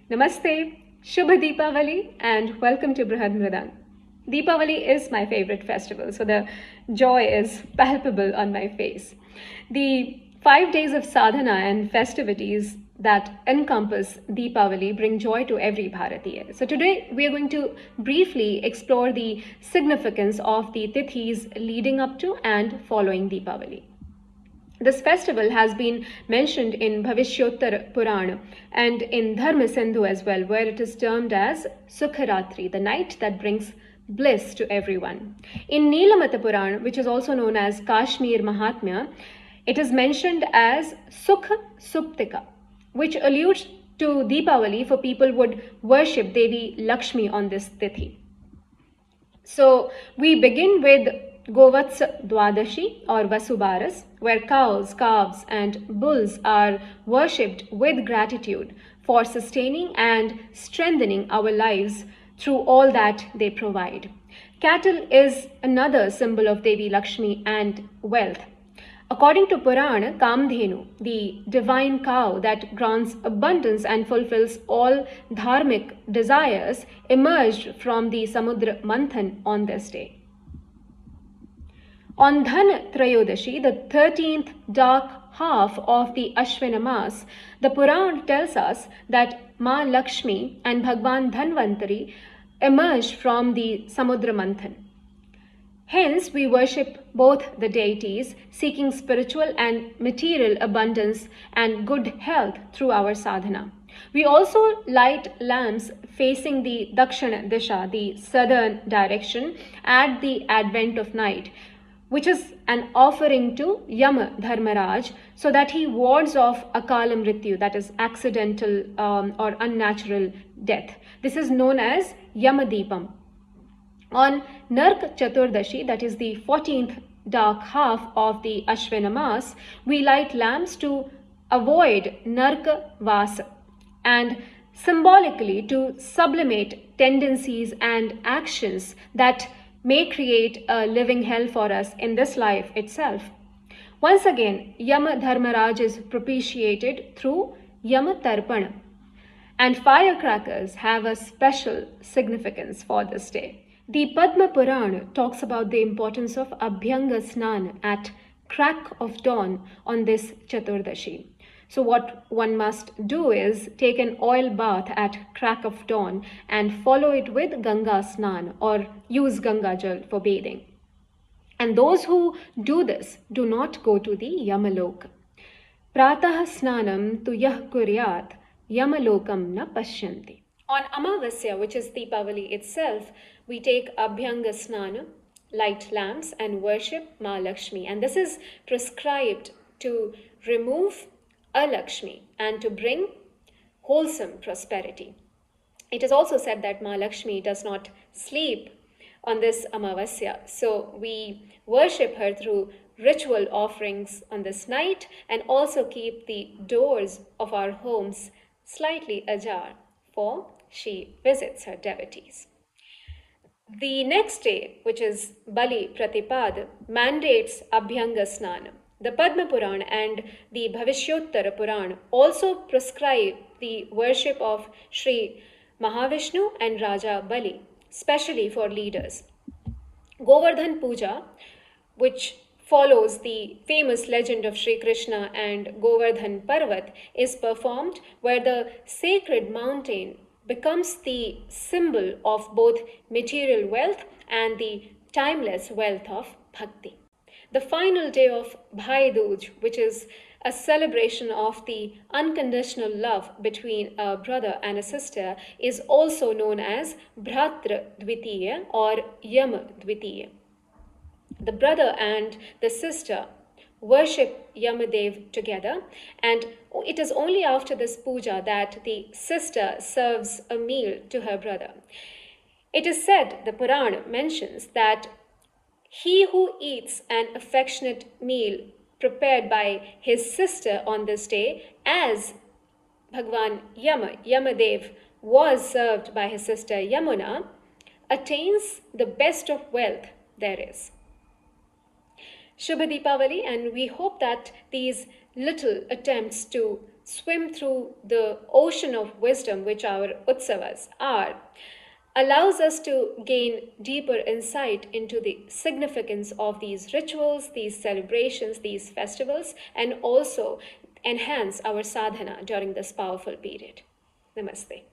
Namaste, Śubha Dīpāvalī, and welcome to Brhadmrdanga. Dipavali is my favorite festival, so the joy is palpable on my face. The 5 days of sadhana and festivities that encompass Dipavali bring joy to every Bharatiya. So today we are going to briefly explore the significance of the tithis leading up to and following Dipavali. This festival has been mentioned in Bhavishyottara Purāṇa and in Dharma Sindhu as well, where it is termed as Sukharatri, the night that brings bliss to everyone. In Nilamata Purāṇa, which is also known as Kashmir Mahatmya, it is mentioned as Sukha Suptika, which alludes to Dipavali, for people would worship Devi Lakshmi on this tithi. So we begin with Govatsa Dvādaśī or Vasubaras, where cows, calves and bulls are worshipped with gratitude for sustaining and strengthening our lives through all that they provide. Cattle is another symbol of Devi Lakshmi and wealth. According to Purāṇa, Kamdhenu, the divine cow that grants abundance and fulfills all dharmic desires, emerged from the Samudra Manthan on this day. On Dhan Trayodashi, the 13th dark half of the Ashwina Mas, the Purāṇa tells us that Ma Lakshmi and Bhagwan Dhanvantari emerged from the Samudra Manthan. Hence, we worship both the deities, seeking spiritual and material abundance and good health through our sadhana. We also light lamps facing the Dakshina Disha, the southern direction, at the advent of night, which is an offering to Yama Dharmaraj, so that he wards off Akala Mrityu, that is accidental or unnatural death. This is known as Yamadipam. On Nark Chaturdashi, that is the 14th dark half of the Ashwina Mas, we light lamps to avoid Narka Vasa and symbolically to sublimate tendencies and actions that may create a living hell for us in this life itself. Once again, Yama Dharmaraj is propitiated through Yama Tarpana, and firecrackers have a special significance for this day. The Padma Purāṇa talks about the importance of Abhyanga Snan at crack of dawn on this Chaturdashi. So what one must do is take an oil bath at crack of dawn and follow it with Ganga Snan, or use Ganga Jal for bathing. And those who do this do not go to the Yamaloka. Pratah Snanam tu yah kuryat Yamalokam na pashyanti. On Amavasya, which is Dipavali itself, we take Abhyanga Snana, light lamps and worship Ma Lakshmi. And this is prescribed to remove Alakshmi and to bring wholesome prosperity. It is also said that Ma Lakshmi does not sleep on this Amavasya, so we worship her through ritual offerings on this night and also keep the doors of our homes slightly ajar, for she visits her devotees. The next day, which is Bali Pratipad, mandates Abhyanga Snana. The Padma Purāṇa and the Bhavishyottara Purāṇa also prescribe the worship of Sri Mahavishnu and Raja Bali, specially for leaders. Govardhan Puja, which follows the famous legend of Sri Krishna and Govardhan Parvat, is performed where the sacred mountain becomes the symbol of both material wealth and the timeless wealth of bhakti. The final day of Bhai Dūj, which is a celebration of the unconditional love between a brother and a sister, is also known as Brhadmrdanga or Yama Dvitiya. The brother and the sister worship Yamadev together, and it is only after this puja that the sister serves a meal to her brother. It is said, the Purāṇa mentions, that he who eats an affectionate meal prepared by his sister on this day, as Bhagwan Yamadev was served by his sister Yamuna, attains the best of wealth there is. Śubha Dīpāvalī, and we hope that these little attempts to swim through the ocean of wisdom, which our utsavas are, allows us to gain deeper insight into the significance of these rituals, these celebrations, these festivals, and also enhance our sadhana during this powerful period. Namaste.